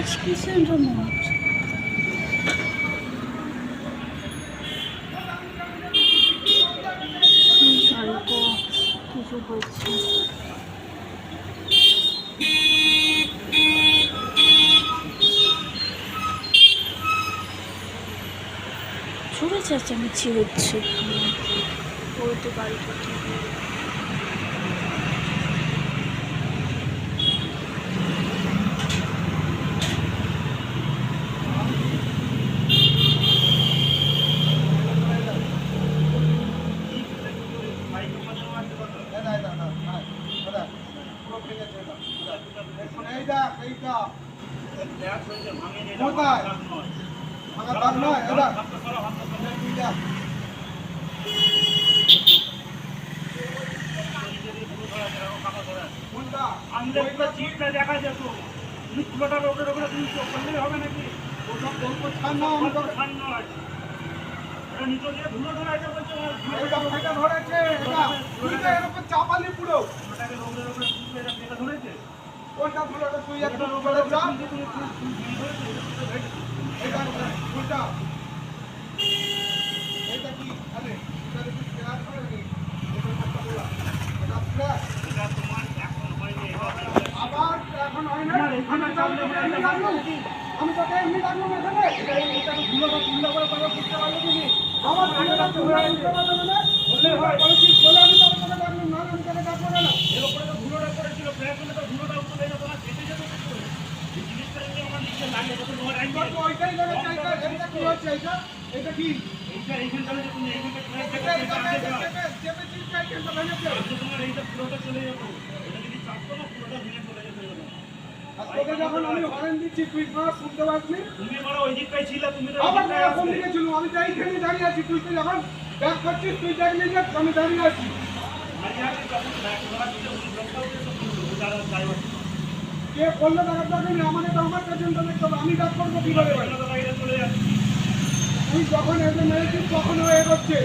HP centre মনে হচ্ছে। গাড়িতে কিছু হচ্ছে। জোরে চেঁচামেচি হচ্ছে, ওই তো গাড়িটা দেখা যেত পুরোটা রোগের ওপরে তুমি করলেই হবে নাকি? ওসব গল্প ছাড় নয়, এটা নিচে দিয়ে ধুলো ধরেছে বলছে ধরেছে এরকম চাপালি পুরো ওটাকে রোগের ওপরে এটা ধরেছে। কোনটা ধুলোটা তুই একটা রোগের ওপরে এটা কোনটা এটা কি আরে এটা কি ক্লাস করে নাকি? এটা তোমার এখন হয়নি, আবার এখন হয় না। আমি তোকে এমনি লাগলাম এখানে এটা ধুলোটা ধুলো করে কথা বুঝতে পারলো তুমি আমার ধুলোটা ধুলো বুঝতে পারলো না বললে হয় বলেছি বলে আমি তোকে তোকে ডাকলাম না আমি তোকে ডাকবো না। এর উপরে তো ধুলোটা পড়েছিল প্রায় করলে তো ধুলোটা উপরে না তোমার কেটে যেত এই জিনিসটা যদি আমার নিচে লাগে তখন তোমার আইন ওইটাই লাগে চাইটা এটা কি হচ্ছে এটা কি এইটা এইখান থেকে যে তুমি এইখানটা চেপে চিপে এইখানটা ভেঙে যাও তোমার এইটা পুরোটা চলে যেত। এটা যদি চাপতো না পুরোটা ভেঙে চলে যেত। তোকে যখন আমি হরেন দিচ্ছি তুই না শুনতে পাসনি। তুমি বড় ওই দিকটাই ছিল, তুমি তো আবার কোন দিকে ছিল? আমি তো এইখানে দাঁড়িয়ে আছি, তুই তো যখন ব্যাক করছিস তুই দেখলি যে আমি দাঁড়িয়ে আছি। কে বললো দেখার দরকার নেই, আমাকে তো আমার পেছনটা দেখতে হবে, আমি ব্যাক করবো কিভাবে? তুই যখন এসে মেরেছিস তখন ও এগোচ্ছে।